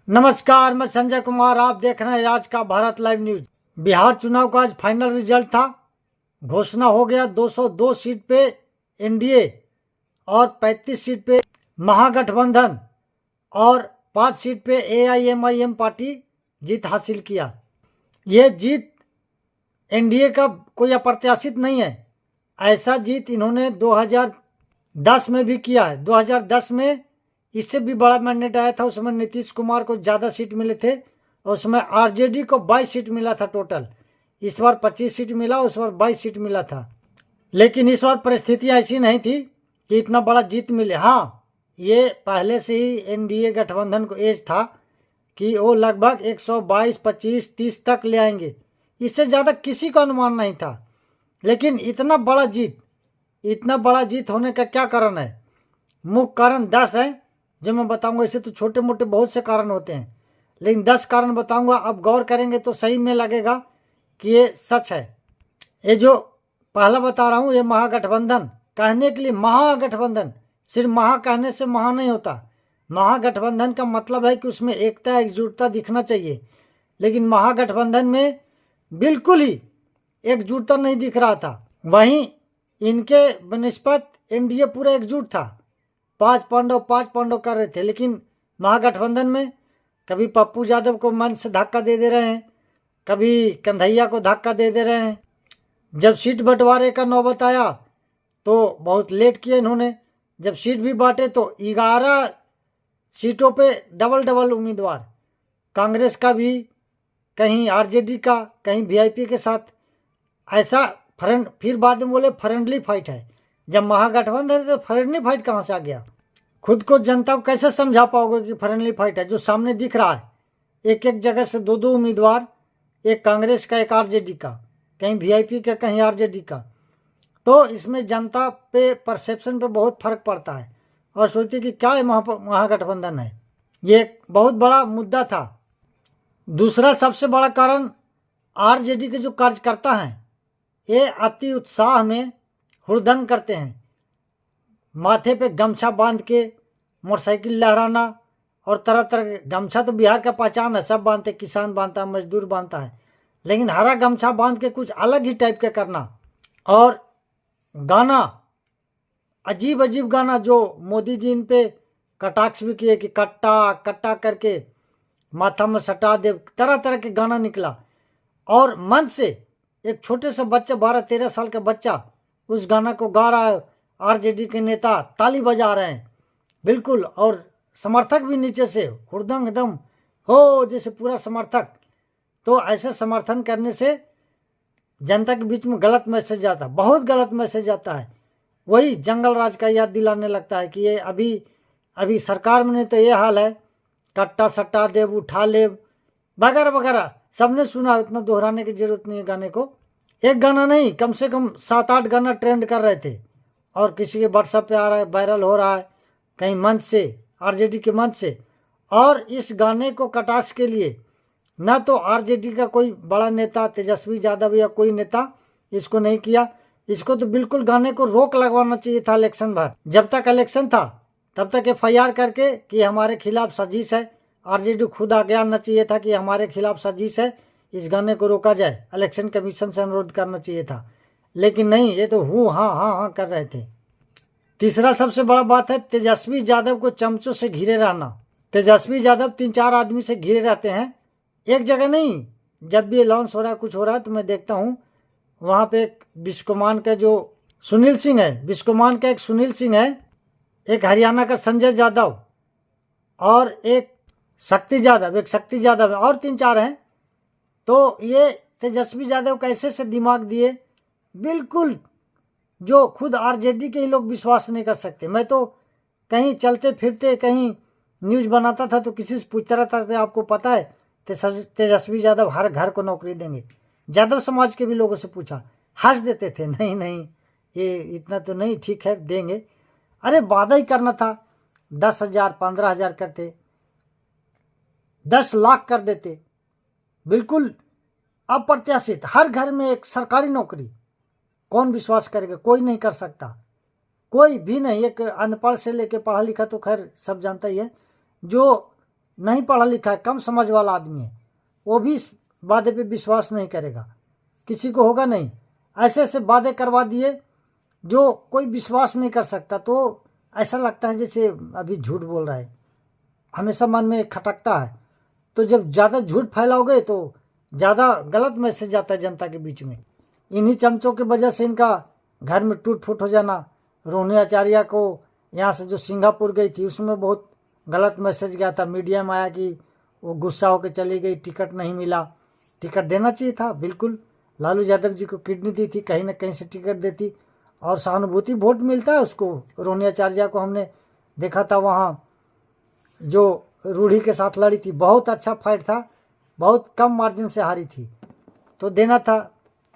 नमस्कार, मैं संजय कुमार। आप देख रहे हैं आज का भारत लाइव न्यूज। बिहार चुनाव का आज फाइनल रिजल्ट था। घोषणा हो गया 202 सीट पे एनडीए और 35 सीट पे महागठबंधन और 5 सीट पे एआईएमआईएम पार्टी जीत हासिल किया। ये जीत एनडीए का कोई अप्रत्याशित नहीं है। ऐसा जीत इन्होंने 2010 में भी किया है। 2010 में इससे भी बड़ा मैंडेट आया था। उसमें नीतीश कुमार को ज़्यादा सीट मिले थे और उसमें आरजेडी को 22 सीट मिला था टोटल। इस बार 25 सीट मिला, उस बार 22 सीट मिला था। लेकिन इस बार परिस्थितियाँ ऐसी नहीं थी कि इतना बड़ा जीत मिले। हाँ, ये पहले से ही एनडीए गठबंधन को एज था कि वो लगभग 122, 25, 30 तक ले आएंगे। इससे ज़्यादा किसी का अनुमान नहीं था। लेकिन इतना बड़ा जीत होने का क्या कारण है? मुख्य कारण 10 है जो मैं बताऊंगा। इसे तो छोटे मोटे बहुत से कारण होते हैं, लेकिन 10 कारण बताऊंगा। अब गौर करेंगे तो सही में लगेगा कि ये सच है। ये जो पहला बता रहा हूँ, ये महागठबंधन कहने के लिए, महागठबंधन सिर्फ महा कहने से महा नहीं होता। महागठबंधन का मतलब है कि उसमें एकता, एकजुटता दिखना चाहिए। लेकिन महागठबंधन में बिल्कुल ही एकजुटता नहीं दिख रहा था। वहीं इनके बनिस्पत एनडीए पूरा एकजुट था। 5 पांडव कर रहे थे। लेकिन महागठबंधन में कभी पप्पू यादव को मंच से धक्का दे रहे हैं, कभी कन्हैया को धक्का दे रहे हैं। जब सीट बंटवारे का नौबत आया तो बहुत लेट किया इन्होंने। जब सीट भी बांटे तो 11 सीटों पे डबल उम्मीदवार, कांग्रेस का भी, कहीं आरजेडी का, कहीं वीआईपी के साथ। ऐसा फिर बाद में बोले फ्रेंडली फाइट है। जब महागठबंधन है तो फ्रेंडली फाइट कहाँ से आ गया? खुद को जनता को कैसे समझा पाओगे कि फ्रेंडली फाइट है? जो सामने दिख रहा है, एक एक जगह से 2 उम्मीदवार, एक कांग्रेस का, एक आरजेडी का, कहीं वीआईपी का, कहीं आरजेडी का। तो इसमें जनता पे, परसेप्शन पे बहुत फर्क पड़ता है और सोचती कि क्या है महागठबंधन है। ये एक बहुत बड़ा मुद्दा था। दूसरा सबसे बड़ा कारण, आरजेडी के जो कार्यकर्ता हैं ये अति उत्साह में हुड़दंग करते हैं। माथे पे गमछा बांध के मोटरसाइकिल लहराना और तरह तरह के, गमछा तो बिहार का पहचान है, सब बांधते, किसान बांधता है, मजदूर बांधता है। लेकिन हरा गमछा बांध के कुछ अलग ही टाइप के करना। और गाना, अजीब अजीब गाना, जो मोदी जी इन पे कटाक्ष भी किए कि कट्टा कट्टा करके माथा में सटा दे, तरह तरह के गाना निकला। और मन से एक छोटे से बच्चा, 12-13 साल का बच्चा उस गाना को गा रहा है। आरजेडी के नेता ताली बजा रहे हैं बिल्कुल, और समर्थक भी नीचे से हुड़दंग एकदम हो जैसे पूरा समर्थक। तो ऐसे समर्थन करने से जनता के बीच में गलत मैसेज जाता है, बहुत गलत मैसेज जाता है। वही जंगल राज का याद दिलाने लगता है कि ये अभी सरकार में तो ये हाल है, कट्टा सट्टा देव, उठा ले, वगैरह वगैरह। सबने सुना, इतना दोहराने की जरूरत नहीं है गाने को। एक गाना नहीं, कम से कम 7-8 गाना ट्रेंड कर रहे थे और किसी के व्हाट्सएप पे आ रहा है, वायरल हो रहा है, कहीं मंच से, आरजेडी के मंच से। और इस गाने को कटाक्ष के लिए ना तो आरजेडी का कोई बड़ा नेता, तेजस्वी यादव या कोई नेता इसको नहीं किया। इसको तो बिल्कुल गाने को रोक लगवाना चाहिए था इलेक्शन भर। जब तक इलेक्शन था तब तक एफआईआर करके कि हमारे खिलाफ साजिश है। आरजेडी खुद आगे आना चाहिए था कि हमारे खिलाफ साजिश है, इस गाने को रोका जाए। इलेक्शन कमीशन से अनुरोध करना चाहिए था, लेकिन नहीं, ये तो हाँ कर रहे थे। तीसरा सबसे बड़ा बात है तेजस्वी यादव को चमचों से घिरे रहना। तेजस्वी यादव 3-4 आदमी से घिरे रहते हैं, एक जगह नहीं। जब भी लॉन्च हो रहा है, कुछ हो रहा है, तो मैं देखता हूँ वहाँ पे एक बिस्कोमान का जो सुनील सिंह है, बिस्कोमान का एक सुनील सिंह है, एक हरियाणा का संजय यादव और एक शक्ति यादव है, और 3-4 हैं। तो ये तेजस्वी यादव कैसे से दिमाग दिए, बिल्कुल जो खुद आरजेडी के ही लोग विश्वास नहीं कर सकते। मैं तो कहीं चलते फिरते कहीं न्यूज बनाता था तो किसी से पूछता रहता था, आपको पता है तेजस्वी यादव हर घर को नौकरी देंगे। यादव समाज के भी लोगों से पूछा, हंस देते थे, नहीं ये इतना तो नहीं, ठीक है देंगे। अरे वादा ही करना था, 10,000 15,000 करते, 10 लाख कर देते, बिल्कुल अप्रत्याशित। हर घर में एक सरकारी नौकरी, कौन विश्वास करेगा? कोई नहीं कर सकता, कोई भी नहीं। एक अनपढ़ से लेके पढ़ा लिखा तो खैर सब जानता ही है, जो नहीं पढ़ा लिखा है, कम समझ वाला आदमी है, वो भी इस वादे पे विश्वास नहीं करेगा, किसी को होगा नहीं। ऐसे ऐसे वादे करवा दिए जो कोई विश्वास नहीं कर सकता। तो ऐसा लगता है जैसे अभी झूठ बोल रहा है, हमेशा मन में खटकता है। तो जब ज़्यादा झूठ फैलाओगे तो ज़्यादा गलत मैसेज जाता है जनता के बीच में। इन्हीं चमचों की वजह से इनका घर में टूट फूट हो जाना। रोहिणी आचार्य को यहाँ से जो सिंगापुर गई थी उसमें बहुत गलत मैसेज गया था, मीडिया में आया कि वो गुस्सा होकर चली गई, टिकट नहीं मिला। टिकट देना चाहिए था, बिल्कुल लालू यादव जी को किडनी दी थी, कहीं ना कहीं से टिकट देती और सहानुभूति वोट मिलता है उसको। रोहिणी आचार्य को हमने देखा था वहाँ जो रूढ़ी के साथ लड़ी थी, बहुत अच्छा फाइट था, बहुत कम मार्जिन से हारी थी, तो देना था।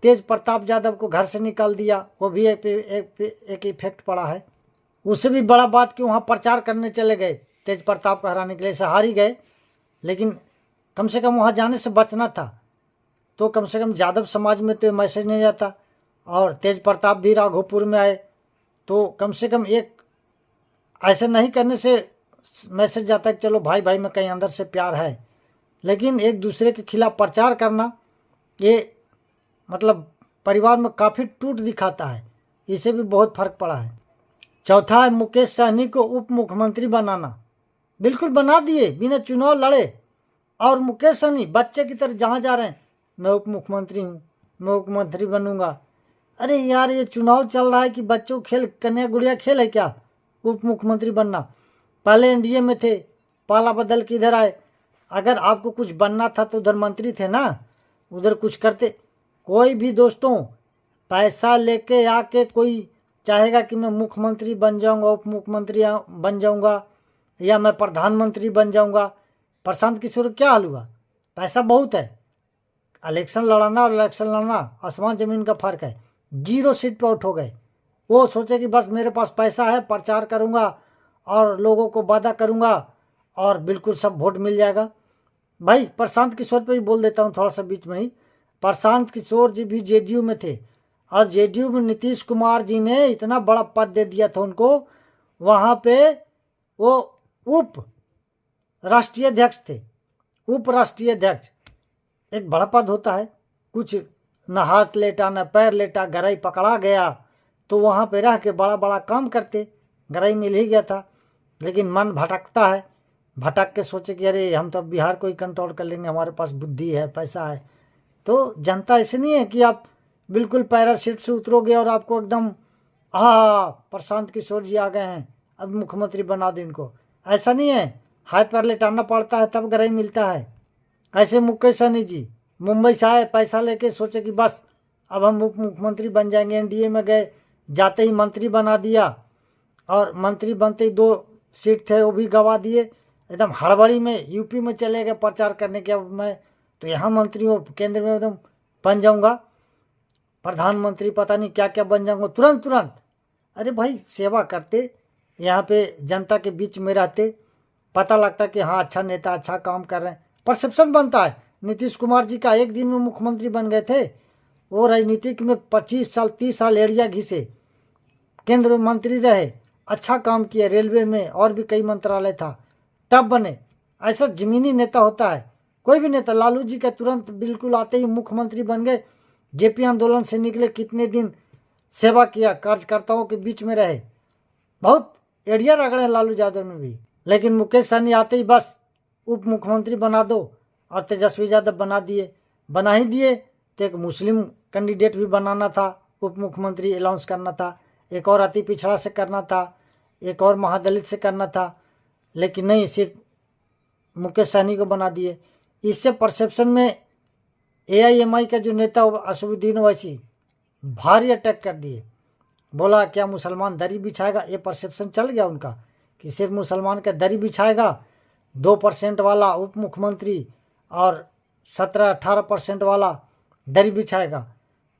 तेज प्रताप यादव को घर से निकाल दिया, वो भी एक इफेक्ट पड़ा है। उससे भी बड़ा बात कि वहाँ प्रचार करने चले गए तेज प्रताप को हराने के लिए, से हार ही गए, लेकिन कम से कम वहाँ जाने से बचना था। तो कम से कम यादव समाज में तो मैसेज नहीं जाता। और तेज प्रताप भी राघोपुर में आए, तो कम से कम एक ऐसे नहीं करने से मैसेज जाता है कि चलो भाई भाई में कहीं अंदर से प्यार है। लेकिन एक दूसरे के खिलाफ प्रचार करना, ये मतलब परिवार में काफ़ी टूट दिखाता है, इसे भी बहुत फर्क पड़ा है। चौथा है मुकेश सहनी को उप मुख्यमंत्री बनाना। बिल्कुल बना दिए, बिना चुनाव लड़े। और मुकेश सहनी बच्चे की तरह जहाँ जा रहे हैं, मैं उप मुख्यमंत्री हूँ, मैं मुख्यमंत्री बनूंगा। अरे यार, ये चुनाव चल रहा है कि बच्चों खेल, कन्या गुड़िया खेल है क्या उप मुख्यमंत्री बनना? पहले एनडीए में थे, पाला बदल के इधर आए। अगर आपको कुछ बनना था तो उधर मंत्री थे ना, उधर कुछ करते। कोई भी दोस्तों पैसा लेके आके कोई चाहेगा कि मैं मुख्यमंत्री बन जाऊंगा, उप मुख्यमंत्री बन जाऊंगा, या मैं प्रधानमंत्री बन जाऊंगा। प्रशांत किशोर क्या हाल हुआ? पैसा बहुत है, इलेक्शन लड़ाना और इलेक्शन लड़ना आसमान ज़मीन का फ़र्क है। 0 सीट पे आउट हो गए। वो सोचे कि बस मेरे पास पैसा है, प्रचार करूंगा और लोगों को वादा करूंगा और बिल्कुल सब वोट मिल जाएगा। भाई प्रशांत किशोर पे भी बोल देता हूँ थोड़ा सा बीच में ही। प्रशांत किशोर जी भी जेडीयू में थे, और जेडीयू में नीतीश कुमार जी ने इतना बड़ा पद दे दिया था उनको, वहाँ पे वो उप राष्ट्रीय अध्यक्ष थे। उप राष्ट्रीय अध्यक्ष एक बड़ा पद होता है, कुछ न हाथ लेटा न पैर लेटा, गराई पकड़ा गया तो वहाँ पे रह के बड़ा बड़ा काम करते, गराई मिल ही गया था। लेकिन मन भटकता है, भटक के सोचे कि अरे हम तो बिहार को ही कंट्रोल कर लेंगे, हमारे पास बुद्धि है, पैसा है। तो जनता ऐसे नहीं है कि आप बिल्कुल पैराशूट से उतरोगे और आपको एकदम प्रशांत किशोर जी आ गए हैं अब मुख्यमंत्री बना दो इनको। ऐसा नहीं है, हाथ पैर लेटाना पड़ता है तब गराई मिलता है। ऐसे मुकेश सहनी जी मुंबई से आए, पैसा लेके सोचे कि बस अब हम उप मुख्यमंत्री बन जाएंगे। एनडीए में गए, जाते ही मंत्री बना दिया, और मंत्री बनते ही 2 सीट थे वो भी गंवा दिए। एकदम हड़बड़ी में यूपी में चले गए प्रचार करने के, अब मैं तो यहाँ मंत्री हूँ, केंद्र में एकदम बन जाऊँगा, प्रधानमंत्री पता नहीं क्या क्या बन जाऊँगा तुरंत। अरे भाई सेवा करते, यहाँ पे जनता के बीच में रहते, पता लगता कि हाँ अच्छा नेता, अच्छा काम कर रहे हैं, परसेप्शन बनता है। नीतीश कुमार जी का एक दिन में मुख्यमंत्री बन गए थे, वो राजनीतिक में 25 साल 30 साल एड़िया घिसे, केंद्र में मंत्री रहे, अच्छा काम किया, रेलवे में और भी कई मंत्रालय था, तब बने। ऐसा जमीनी नेता होता है। कोई भी नेता, लालू जी का तुरंत बिल्कुल आते ही मुख्यमंत्री बन गए। जेपी आंदोलन से निकले, कितने दिन सेवा किया, कार्यकर्ताओं के बीच में रहे, बहुत एड़िया रगड़े लालू यादव में भी। लेकिन मुकेश सहनी आते ही बस उप मुख्यमंत्री बना दो, और तेजस्वी यादव बना ही दिए। तो एक मुस्लिम कैंडिडेट भी बनाना था, उप मुख्यमंत्री अनाउंस करना था, एक और अति पिछड़ा से करना था, एक और महादलित से करना था, लेकिन नहीं, सिर्फ मुकेश सहनी को बना दिए। इससे परसेप्शन में एआईएमआई का जो नेता असदुद्दीन ओवैसी भारी अटैक कर दिए, बोला क्या मुसलमान दरी बिछाएगा। ये परसेप्शन चल गया उनका कि सिर्फ मुसलमान का दरी बिछाएगा, 2% वाला उप मुख्यमंत्री और 17-18% वाला दरी बिछाएगा।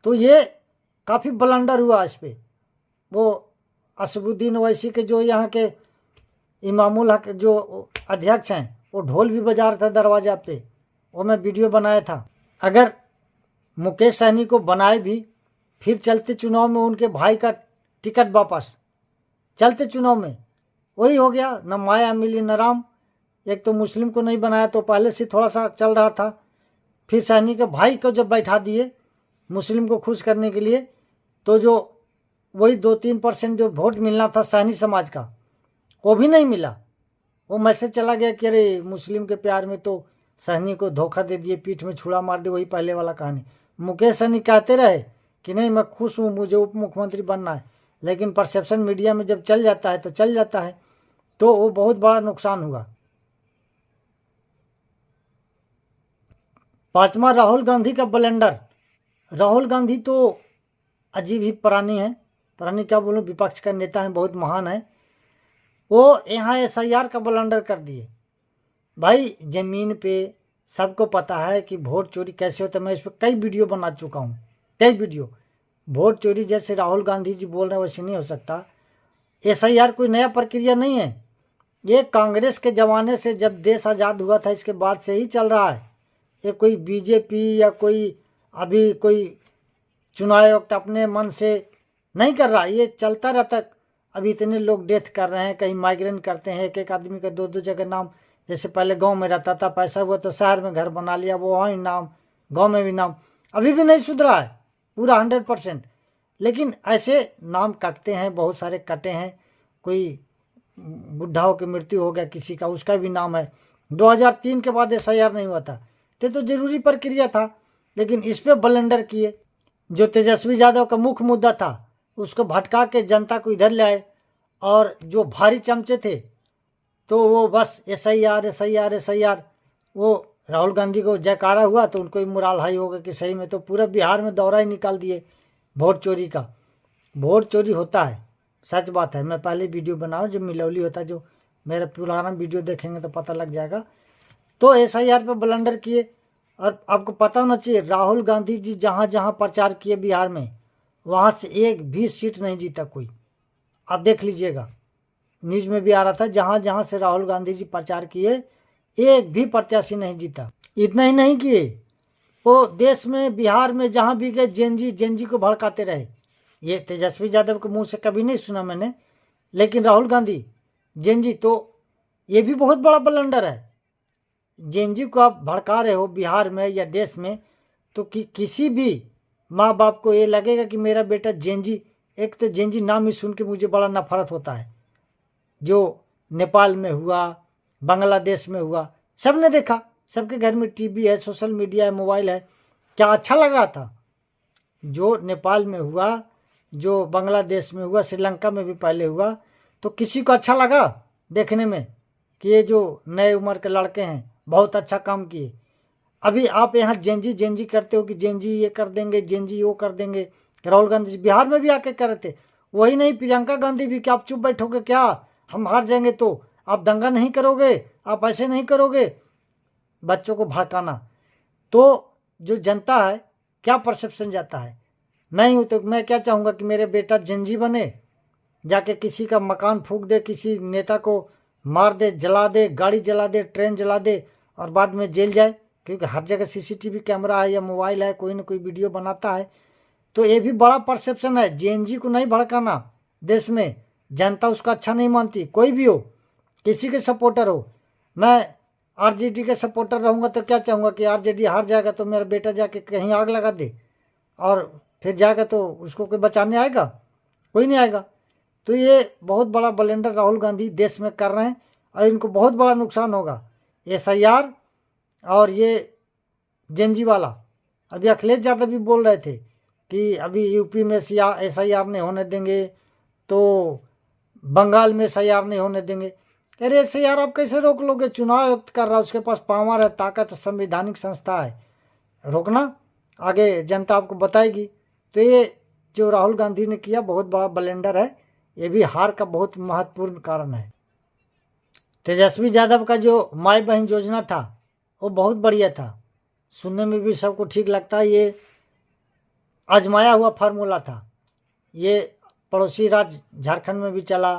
तो ये काफ़ी ब्लंडर हुआ इस पर। वो असदुद्दीन ओवैसी के जो यहाँ के इमामुल हक जो अध्यक्ष हैं, वो ढोल भी बजा रहा था दरवाजा पे, वो मैं वीडियो बनाया था। अगर मुकेश सहनी को बनाए भी, फिर चलते चुनाव में उनके भाई का टिकट वापस, चलते चुनाव में वही हो गया, न माया मिली न राम। एक तो मुस्लिम को नहीं बनाया, तो पहले से थोड़ा सा चल रहा था। फिर सहनी के भाई को जब बैठा दिए मुस्लिम को खुश करने के लिए, तो जो वही 2-3% जो वोट मिलना था सहनी समाज का, वो भी नहीं मिला। वो मैसेज चला गया कि अरे मुस्लिम के प्यार में तो सहनी को धोखा दे दिए, पीठ में छुरा मार दिए। वही पहले वाला कहानी। मुकेश सहनी कहते रहे कि नहीं मैं खुश हूँ, मुझे उप मुख्यमंत्री बनना है, लेकिन परसेप्शन मीडिया में जब चल जाता है तो चल जाता है, तो वो बहुत बड़ा नुकसान हुआ। 5वां राहुल गांधी का ब्लंडर। राहुल गांधी तो अजीब ही प्राणी है, प्राणी क्या बोलूं, विपक्ष का नेता है, बहुत महान है। वो यहाँ SIR का ब्लंडर कर दिए। भाई जमीन पे सबको पता है कि वोट चोरी कैसे होता है। मैं इस पर कई वीडियो बना चुका हूँ, कई वीडियो। वोट चोरी जैसे राहुल गांधी जी बोल रहे हैं वैसे नहीं हो सकता। SIR कोई नया प्रक्रिया नहीं है, ये कांग्रेस के ज़माने से जब देश आज़ाद हुआ था इसके बाद से ही चल रहा है। ये कोई बीजेपी या कोई अभी कोई चुनाव आयोग अपने मन से नहीं कर रहा, ये चलता रहता। अभी इतने लोग डेथ कर रहे हैं, कहीं माइग्रेन करते हैं, एक एक आदमी का 2-2 जगह नाम। जैसे पहले गांव में रहता था, पैसा हुआ तो शहर में घर बना लिया, वो वहाँ ही नाम, गांव में भी नाम। अभी भी नहीं सुधरा है पूरा 100%, लेकिन ऐसे नाम कटते हैं, बहुत सारे कटे हैं। कोई बुढ़ाओं की मृत्यु हो गया किसी का, उसका भी नाम है। 2003 के बाद SIR नहीं हुआ था, तो जरूरी प्रक्रिया था, लेकिन इस पर ब्लंडर किए। जो तेजस्वी यादव का मुख्य मुद्दा था उसको भटका के जनता को इधर ले आए, और जो भारी चमचे थे तो वो बस SIR। वो राहुल गांधी को जयकारा हुआ तो उनको भी मुराल हाई होगा कि सही में तो पूरा बिहार में दौरा ही निकाल दिए वोट चोरी का। वोट चोरी होता है, सच बात है। मैं पहले वीडियो बनाऊँ जो मिलौली होता है, जो मेरा पुराना वीडियो देखेंगे तो पता लग जाएगा। तो SIR पे ब्लंडर किए। और आपको पता होना चाहिए राहुल गांधी जी जहाँ जहाँ प्रचार किए बिहार में, वहाँ से एक भी सीट नहीं जीता कोई। आप देख लीजिएगा, न्यूज़ में भी आ रहा था, जहाँ जहाँ से राहुल गांधी जी प्रचार किए एक भी प्रत्याशी नहीं जीता। इतना ही नहीं किए, वो देश में बिहार में जहाँ भी गए जेनजी को भड़काते रहे। ये तेजस्वी यादव के मुंह से कभी नहीं सुना मैंने, लेकिन राहुल गांधी जेनजी, तो ये भी बहुत बड़ा ब्लंडर है। जेनजी को आप भड़का रहे हो बिहार में या देश में, तो किसी भी माँ बाप को ये लगेगा कि मेरा बेटा जेनजी। एक तो जेनजी नाम ही सुन के मुझे बड़ा नफरत होता है। जो नेपाल में हुआ, बांग्लादेश में हुआ, सबने देखा, सबके घर में टीवी है, सोशल मीडिया है, मोबाइल है। क्या अच्छा लग रहा था? जो नेपाल में हुआ, जो बांग्लादेश में हुआ, श्रीलंका में भी पहले हुआ, तो किसी को अच्छा लगा देखने में कि ये जो नए उम्र के लड़के हैं बहुत अच्छा काम किए। अभी आप यहाँ जेनजी करते हो कि जेनजी ये कर देंगे, जेनजी वो कर देंगे। राहुल गांधी बिहार में भी आके कर रहे थे। वही नहीं, प्रियंका गांधी भी, कि आप चुप बैठोगे क्या, हम हार जाएंगे तो आप दंगा नहीं करोगे, आप ऐसे नहीं करोगे, बच्चों को भड़काना। तो जो जनता है क्या परसेप्शन जाता है। मैं हूँ तो मैं क्या चाहूँगा कि मेरे बेटा जेनजी बने, जाके किसी का मकान फूंक दे, किसी नेता को मार दे, जला दे, गाड़ी जला दे, ट्रेन जला दे, और बाद में जेल जाए, क्योंकि हर जगह CCTV कैमरा है या मोबाइल है, कोई ना कोई वीडियो बनाता है। तो ये भी बड़ा परसेप्शन है। जेनजी को नहीं भड़काना, देश में जनता उसका अच्छा नहीं मानती, कोई भी हो, किसी के सपोर्टर हो। मैं RJD के सपोर्टर रहूँगा तो क्या चाहूँगा कि RJD हार जाएगा तो मेरा बेटा जाके कहीं आग लगा दे, और फिर जाएगा तो उसको कोई बचाने आएगा? कोई नहीं आएगा। तो ये बहुत बड़ा ब्लंडर राहुल गांधी देश में कर रहे हैं, और इनको बहुत बड़ा नुकसान होगा। SIR और ये जेनजी वाला। अभी अखिलेश यादव भी बोल रहे थे कि अभी यूपी में SIR नहीं होने देंगे, तो बंगाल में SIR नहीं होने देंगे। अरे SIR आप कैसे रोक लोगे? चुनाव आयोग कर रहा है, उसके पास पावर है, ताकत, संवैधानिक संस्था है, रोकना आगे जनता आपको बताएगी। तो ये जो राहुल गांधी ने किया बहुत बड़ा ब्लंडर है, ये भी हार का बहुत महत्वपूर्ण कारण है। तेजस्वी यादव का जो माई बहन योजना था वो बहुत बढ़िया था, सुनने में भी सबको ठीक लगता है। ये आजमाया हुआ फार्मूला था। ये पड़ोसी राज्य झारखंड में भी चला,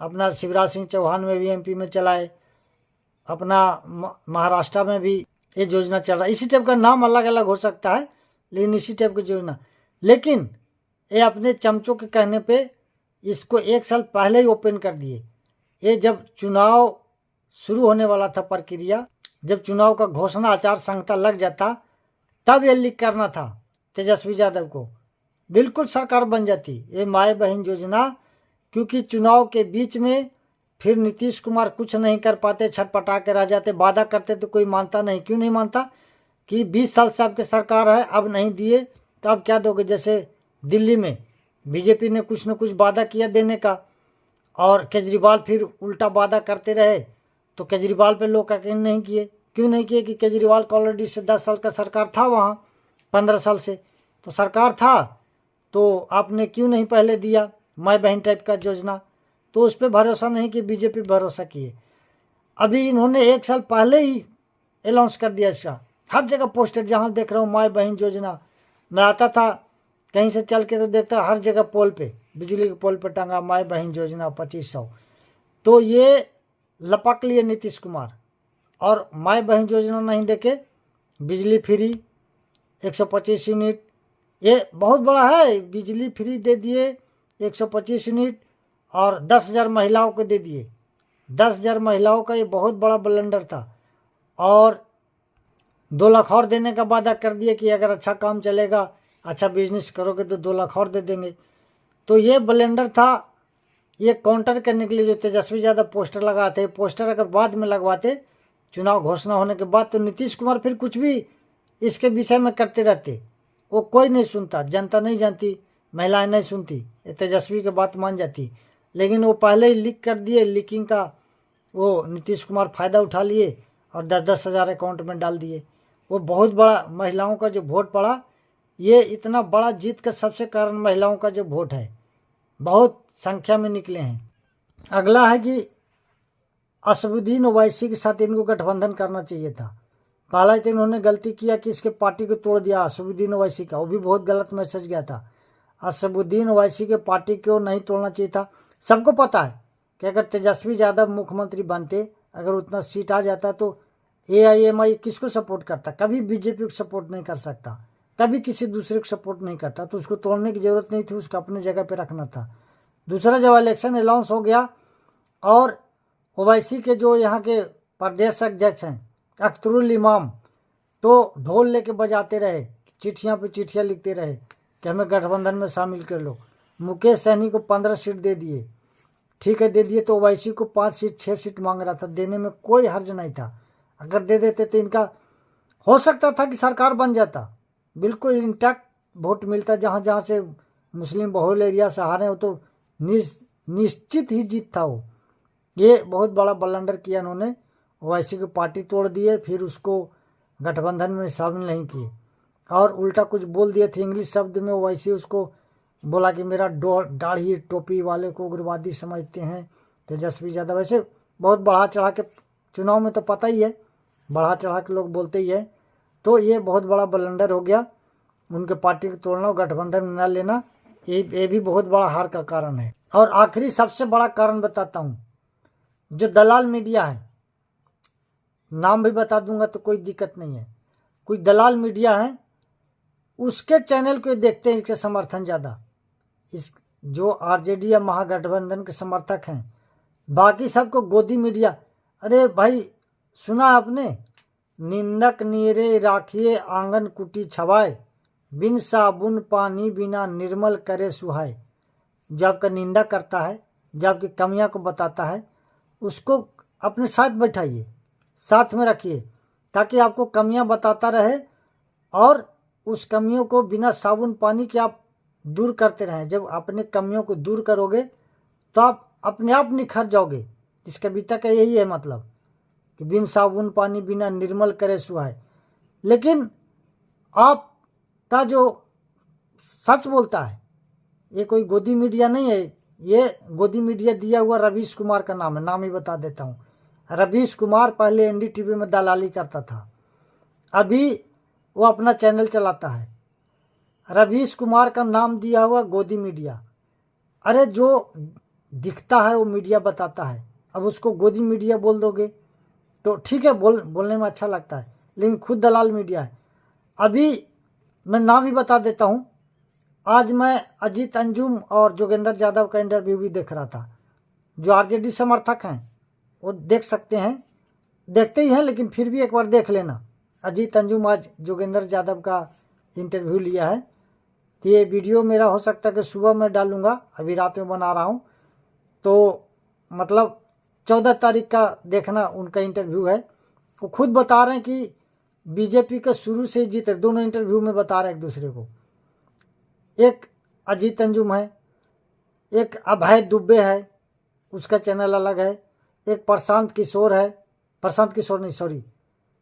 अपना शिवराज सिंह चौहान में भी MP में चलाए, अपना महाराष्ट्र में भी ये योजना चल रहा है। इसी टाइप का नाम अलग अलग हो सकता है, लेकिन इसी टाइप की योजना। लेकिन ये अपने चमचों के कहने पे इसको 1 साल पहले ही ओपन कर दिए। ये जब चुनाव शुरू होने वाला था प्रक्रिया, जब चुनाव का घोषणा आचार संहिता लग जाता तब ये लीक करना था तेजस्वी यादव को, बिल्कुल सरकार बन जाती ये माए बहन योजना। क्योंकि चुनाव के बीच में फिर नीतीश कुमार कुछ नहीं कर पाते, छटपटा के रह जाते, वादा करते तो कोई मानता नहीं। क्यों नहीं मानता कि 20 साल से आपकी सरकार है, अब नहीं दिए तो अब क्या दोगे। जैसे दिल्ली में बीजेपी ने कुछ न कुछ वादा किया देने का, और केजरीवाल फिर उल्टा वादा करते रहे, तो केजरीवाल पे लोग यकीन नहीं किए। क्यों नहीं किए कि केजरीवाल का ऑलरेडी से 10 साल का सरकार था वहाँ, 15 साल से तो सरकार था, तो आपने क्यों नहीं पहले दिया माई बहन टाइप का योजना। तो उस पर भरोसा नहीं कि बीजेपी भरोसा किए। अभी इन्होंने 1 साल पहले ही अनाउंस कर दिया इसका, हर जगह पोस्टर जहाँ देख रहा हूँ माई बहन योजना। मैं आता था कहीं से चल के तो देखता हर जगह पोल पे, बिजली के पोल पे टंगा माई बहन योजना 2500। तो ये लपक लिए नीतीश कुमार, और माई बहन योजना नहीं देके बिजली फ्री 125 यूनिट, ये बहुत बड़ा है। बिजली फ्री दे दिए 125 यूनिट, और 10,000 महिलाओं को दे दिए। 10,000 महिलाओं का ये बहुत बड़ा ब्लंडर था। और 2 लाख और देने का वादा कर दिए कि अगर अच्छा काम चलेगा, अच्छा बिजनेस करोगे तो 2 लाख और दे देंगे। तो ये ब्लंडर था, ये काउंटर करने के लिए जो तेजस्वी यादव पोस्टर लगाते, पोस्टर अगर बाद में लगवाते चुनाव घोषणा होने के बाद, तो नीतीश कुमार फिर कुछ भी इसके विषय में करते रहते। वो कोई नहीं सुनता, जनता नहीं जानती, महिलाएं नहीं सुनती, तेजस्वी की बात मान जाती। लेकिन वो पहले ही लीक कर दिए, लीकिंग का वो नीतीश कुमार फ़ायदा उठा लिए और 10-10 हज़ार अकाउंट में डाल दिए। वो बहुत बड़ा महिलाओं का जो वोट पड़ा, ये इतना बड़ा जीत का सबसे कारण महिलाओं का जो वोट है, बहुत संख्या में निकले हैं। अगला है कि असदुद्दीन ओवैसी के साथ इनको गठबंधन करना चाहिए था। पहला तो इन्होंने गलती किया कि इसके पार्टी को तोड़ दिया असदुद्दीन ओवैसी का, वो भी बहुत गलत मैसेज गया था। असदुद्दीन ओवैसी के पार्टी को नहीं तोड़ना चाहिए था। सबको पता है कि अगर तेजस्वी यादव मुख्यमंत्री बनते, अगर उतना सीट आ जाता, तो AIMI किसको सपोर्ट करता, कभी बीजेपी को सपोर्ट नहीं कर सकता, कभी किसी दूसरे को सपोर्ट नहीं करता। तो उसको तोड़ने की जरूरत नहीं थी, उसको अपनी जगह पे रखना था। दूसरा, जब इलेक्शन अनाउंस हो गया और ओवैसी के जो यहाँ के प्रदेश अध्यक्ष हैं अख्तरुल इमाम, तो ढोल लेके बजाते रहे, चिट्ठियाँ पे चिट्ठियाँ लिखते रहे कि हमें गठबंधन में शामिल कर लो। मुकेश सहनी को 15 सीट दे दिए, ठीक है दे दिए, तो ओवैसी को 5 सीट 6 सीट मांग रहा था, देने में कोई हर्ज नहीं था। अगर दे देते तो इनका हो सकता था कि सरकार बन जाता, बिल्कुल इंटैक्ट वोट मिलता। जहाँ जहाँ से मुस्लिम बहुल एरिया से हारे हो तो निश्चित ही जीत था वो। ये बहुत बड़ा ब्लंडर किया इन्होंने, ओवैसी की पार्टी तोड़ दिए, फिर उसको गठबंधन में शामिल नहीं किए, और उल्टा कुछ बोल दिए थे इंग्लिश शब्द में। ओवैसी उसको बोला कि मेरा दाढ़ी टोपी वाले को उग्रवादी समझते हैं तेजस्वी यादव। वैसे बहुत बढ़ा चढ़ा के चुनाव में तो पता ही है, बढ़ा चढ़ा के लोग बोलते ही है। तो ये बहुत बड़ा ब्लंडर हो गया, उनके पार्टी को तोड़ना, गठबंधन में न लेना, ये भी बहुत बड़ा हार का कारण है। और आखिरी सबसे बड़ा कारण बताता हूँ, जो दलाल मीडिया है, नाम भी बता दूंगा तो कोई दिक्कत नहीं है। कोई दलाल मीडिया है, उसके चैनल को देखते हैं, इसके समर्थन ज़्यादा, इस जो RJD या महागठबंधन के समर्थक हैं। बाकी सबको गोदी मीडिया। अरे भाई सुना आपने, निंदक नीरे राखिए आंगन कुटी छवाए, बिन साबुन पानी बिना निर्मल करे सुहाए। जो आपका निंदा करता है, जो आपकी कमियां को बताता है, उसको अपने साथ बैठाइए, साथ में रखिए, ताकि आपको कमियां बताता रहे, और उस कमियों को बिना साबुन पानी के आप दूर करते रहें। जब अपने कमियों को दूर करोगे तो आप अपने आप निखर जाओगे। इस कविता का यही है मतलब कि बिन साबुन पानी बिना निर्मल करे सुहाए। लेकिन आपका जो सच बोलता है, ये कोई गोदी मीडिया नहीं है, ये गोदी मीडिया दिया हुआ रवीश कुमार का नाम है। नाम ही बता देता हूँ, रवीश कुमार पहले NDTV में दलाली करता था, अभी वो अपना चैनल चलाता है। रवीश कुमार का नाम दिया हुआ गोदी मीडिया। अरे जो दिखता है वो मीडिया बताता है, अब उसको गोदी मीडिया बोल दोगे तो ठीक है, बोलने में अच्छा लगता है, लेकिन खुद दलाल मीडिया है। अभी मैं नाम ही बता देता हूँ, आज मैं अजीत अंजुम और जोगेंद्र यादव का इंटरव्यू भी देख रहा था। जो RJD समर्थक हैं वो देख सकते हैं, देखते ही हैं, लेकिन फिर भी एक बार देख लेना। अजीत अंजुम आज जोगेंद्र यादव का इंटरव्यू लिया है। तो ये वीडियो मेरा हो सकता है कि सुबह में डालूंगा, अभी रात में बना रहा हूँ। तो मतलब 14 तारीख का देखना उनका इंटरव्यू है। वो खुद बता रहे हैं कि बीजेपी का शुरू से जीत, दोनों इंटरव्यू में बता रहे हैं एक दूसरे को। एक अजीत अंजुम है, एक अभय दुबे है, उसका चैनल अलग है। एक प्रशांत किशोर है, प्रशांत किशोर नहीं सॉरी,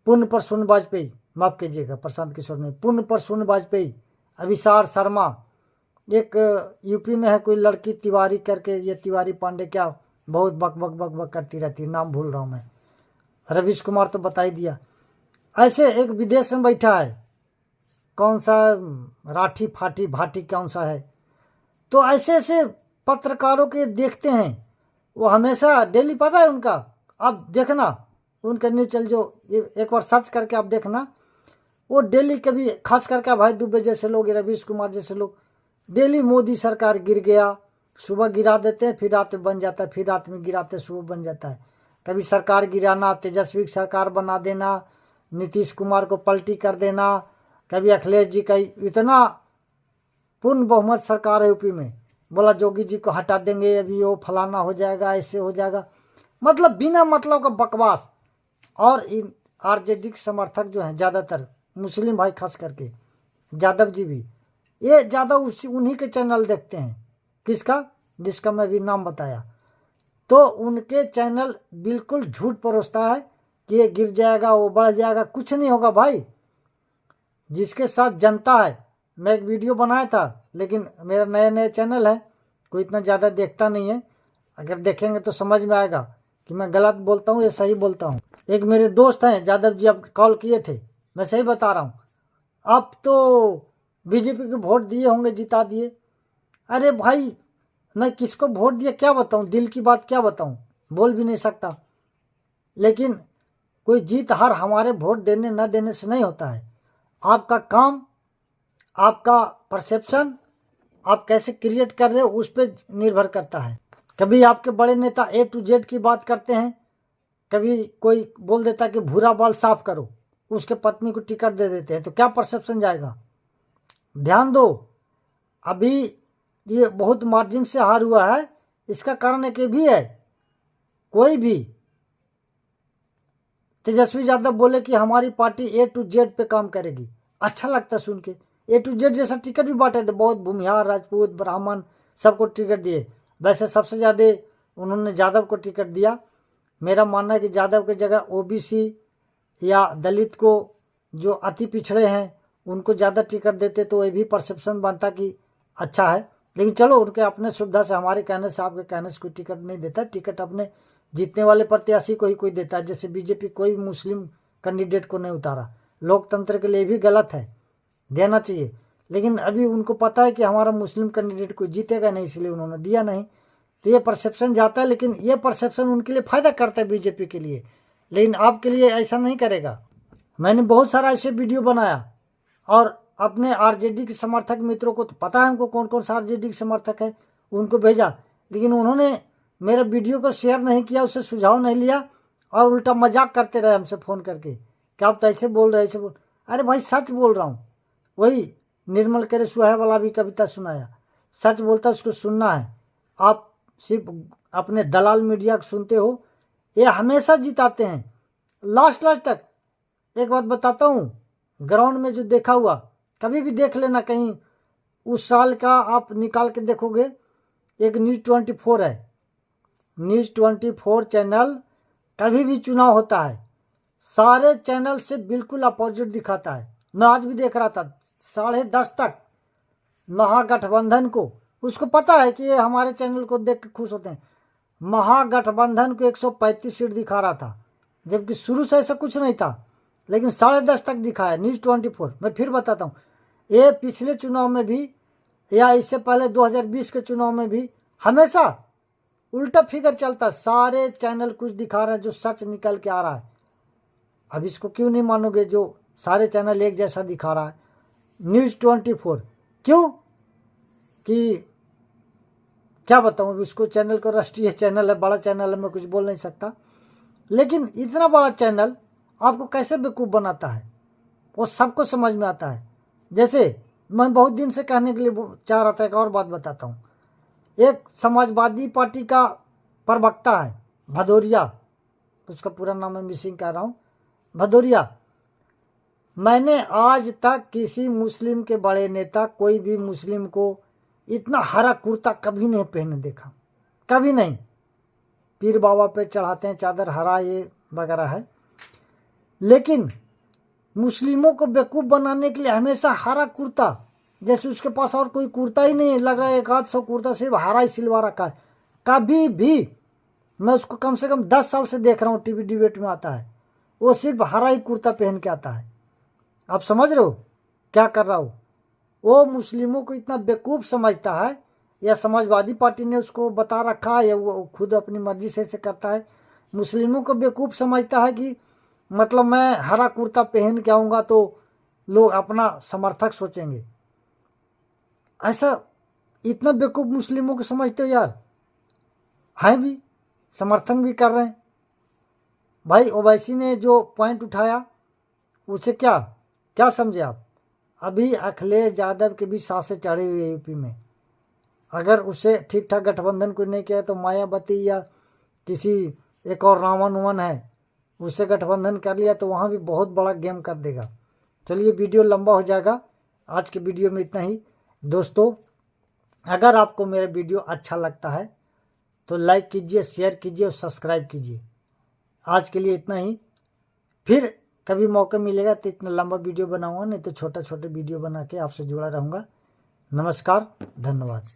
पुण्य प्रसून वाजपेयी, माफ कीजिएगा, प्रशांत किशोर नहीं, पुण्य प्रसून वाजपेयी, अभिसार शर्मा, एक यूपी में है कोई लड़की तिवारी करके, ये तिवारी पांडे क्या बहुत बक बक बक बक करती रहती है, नाम भूल रहा हूँ मैं, रवीश कुमार तो बता ही दिया। ऐसे एक विदेश में बैठा है, कौन सा राठी फाटी भाटी कौन सा है। तो ऐसे ऐसे पत्रकारों के देखते हैं, वो हमेशा डेली पता है उनका, आप देखना उनका न्यूज चल जो एक बार सर्च करके आप देखना, वो डेली कभी खास करके भाई दुबे जैसे लोग, रवीश कुमार जैसे लोग डेली मोदी सरकार गिर गया, सुबह गिरा देते हैं, फिर रात में बन जाता है, फिर रात में गिराते सुबह बन जाता है। कभी सरकार गिराना, तेजस्वी की सरकार बना देना, नीतीश कुमार को पलटी कर देना, कभी अखिलेश जी का इतना पूर्ण बहुमत सरकार है यूपी में, बोला जोगी जी को हटा देंगे, अभी वो फलाना हो जाएगा, ऐसे हो जाएगा, मतलब बिना मतलब का बकवास। और इन आरजेडी के समर्थक जो हैं ज़्यादातर मुस्लिम भाई, खास करके यादव जी भी, ये ज़्यादा उन्हीं के चैनल देखते हैं। किसका? जिसका मैं भी नाम बताया। तो उनके चैनल बिल्कुल झूठ परोसता है कि ये गिर जाएगा, वो बढ़ जाएगा, कुछ नहीं होगा भाई। जिसके साथ जनता है, मैं एक वीडियो बनाया था, लेकिन मेरा नए नए चैनल है, कोई इतना ज़्यादा देखता नहीं है, अगर देखेंगे तो समझ में आएगा कि मैं गलत बोलता हूँ या सही बोलता हूँ। एक मेरे दोस्त हैं यादव जी, अब कॉल किए थे, मैं सही बता रहा हूँ, आप तो बीजेपी को वोट दिए होंगे, जिता दिए। अरे भाई मैं किसको वोट दिया क्या बताऊँ, दिल की बात क्या बताऊँ, बोल भी नहीं सकता। लेकिन कोई जीत हार हमारे वोट देने न देने से नहीं होता है। आपका काम, आपका परसेप्शन, आप कैसे क्रिएट कर रहे हो उस पर निर्भर करता है। कभी आपके बड़े नेता A to Z की बात करते हैं, कभी कोई बोल देता है कि भूरा बाल साफ करो, उसके पत्नी को टिकट दे देते हैं, तो क्या परसेप्शन जाएगा। ध्यान दो, अभी ये बहुत मार्जिन से हार हुआ है, इसका कारण एक भी है, कोई भी तेजस्वी यादव बोले कि हमारी पार्टी A to Z पे काम करेगी, अच्छा लगता है सुन के। A to Z जैसा टिकट भी बांटे थे, बहुत भूमिहार, राजपूत, ब्राह्मण सबको टिकट दिए। वैसे सबसे ज़्यादा उन्होंने यादव को टिकट दिया। मेरा मानना है कि यादव की जगह OBC या दलित को, जो अति पिछड़े हैं, उनको ज़्यादा टिकट देते तो ये भी परसेप्शन बनता कि अच्छा है। लेकिन चलो, उनके अपने सुविधा से, हमारे कहने से, आपके कहने से कोई टिकट नहीं देता। टिकट अपने जीतने वाले प्रत्याशी को ही कोई देता है। जैसे बीजेपी कोई मुस्लिम कैंडिडेट को नहीं उतारा, लोकतंत्र के लिए भी गलत है, देना चाहिए। लेकिन अभी उनको पता है कि हमारा मुस्लिम कैंडिडेट कोई जीतेगा नहीं, इसलिए उन्होंने दिया नहीं। तो ये परसेप्शन जाता है, लेकिन ये परसेप्शन उनके लिए फ़ायदा करता है बीजेपी के लिए, लेकिन आपके लिए ऐसा नहीं करेगा। मैंने बहुत सारा ऐसे वीडियो बनाया और अपने आरजेडी के समर्थक मित्रों को तो पता है हमको कौन कौन सा आरजेडी के समर्थक है, उनको भेजा, लेकिन उन्होंने मेरे वीडियो को शेयर नहीं किया, उससे सुझाव नहीं लिया और उल्टा मजाक करते रहे हमसे फ़ोन करके कि आप तो ऐसे बोल रहे, ऐसे बोल। अरे भाई सच बोल रहा हूँ। वही निर्मल करे सुहाय वाला भी कविता सुनाया, सच बोलता उसको सुनना है। आप सिर्फ अपने दलाल मीडिया को सुनते हो, ये हमेशा जिताते हैं लास्ट तक। एक बात बताता हूँ, ग्राउंड में जो देखा हुआ, कभी भी देख लेना, कहीं उस साल का आप निकाल के देखोगे। एक न्यूज़ 24 है, न्यूज़ 24 चैनल, कभी भी चुनाव होता है सारे चैनल से बिल्कुल अपोजिट दिखाता है। मैं आज भी देख रहा था 10:30 तक, महागठबंधन को, उसको पता है कि ये हमारे चैनल को देख के खुश होते हैं, महागठबंधन को 135 सीट दिखा रहा था, जबकि शुरू से ऐसा कुछ नहीं था, लेकिन 10:30 तक दिखाया न्यूज़ 24। मैं फिर बताता हूँ, ये पिछले चुनाव में भी या इससे पहले 2020 के चुनाव में भी हमेशा उल्टा फिगर चलता, सारे चैनल कुछ दिखा रहे हैं जो सच निकल के आ रहा है। अब इसको क्यों नहीं मानोगे, जो सारे चैनल एक जैसा दिखा रहा है। न्यूज़ 24 क्यों, कि क्या बताऊँ, इसको चैनल को राष्ट्रीय चैनल है, बड़ा चैनल है, मैं कुछ बोल नहीं सकता। लेकिन इतना बड़ा चैनल आपको कैसे बेवकूफ़ बनाता है वो सबको समझ में आता है। जैसे मैं बहुत दिन से कहने के लिए चाह रहा था, एक और बात बताता हूँ। एक समाजवादी पार्टी का प्रवक्ता है भदौरिया, उसका पूरा नाम मैं मिसिंग कह रहा हूँ, भदौरिया। मैंने आज तक किसी मुस्लिम के बड़े नेता, कोई भी मुस्लिम को इतना हरा कुर्ता कभी नहीं पहने देखा, कभी नहीं। पीर बाबा पे चढ़ाते हैं चादर, हरा ये वगैरह है, लेकिन मुस्लिमों को बेवकूफ़ बनाने के लिए हमेशा हरा कुर्ता, जैसे उसके पास और कोई कुर्ता ही नहीं लग रहा है, 100 कुर्ता सिर्फ हरा ही सिलवा रखा है। कभी भी मैं उसको कम से कम 10 साल से देख रहा हूँ, टीवी डिबेट में आता है, वो सिर्फ हरा ही कुर्ता पहन के आता है। आप समझ रहे हो क्या कर रहा हो? वो मुस्लिमों को इतना बेवकूफ़ समझता है, या समाजवादी पार्टी ने उसको बता रखा है, या वो खुद अपनी मर्जी से करता है। मुस्लिमों को बेवकूफ़ समझता है कि मतलब मैं हरा कुर्ता पहन के आऊँगा तो लोग अपना समर्थक सोचेंगे। ऐसा इतना बेवकूफ़ मुस्लिमों को समझते हो यार? हैं भी, समर्थन भी कर रहे हैं। भाई ओवैसी ने जो पॉइंट उठाया उसे क्या समझे आप? अभी अखिलेश यादव के भी सांसें चढ़ी हुई है यूपी में। अगर उसे ठीक ठाक गठबंधन कोई नहीं किया तो मायावती या किसी एक और रावण उमन है उससे गठबंधन कर लिया तो वहाँ भी बहुत बड़ा गेम कर देगा। चलिए वीडियो लंबा हो जाएगा, आज के वीडियो में इतना ही। दोस्तों, अगर आपको मेरा वीडियो अच्छा लगता है तो लाइक कीजिए, शेयर कीजिए और सब्सक्राइब कीजिए। आज के लिए इतना ही, फिर कभी मौका मिलेगा तो इतना लंबा वीडियो बनाऊंगा, नहीं तो छोटा छोटा वीडियो बना के आपसे जुड़ा रहूँगा। नमस्कार, धन्यवाद।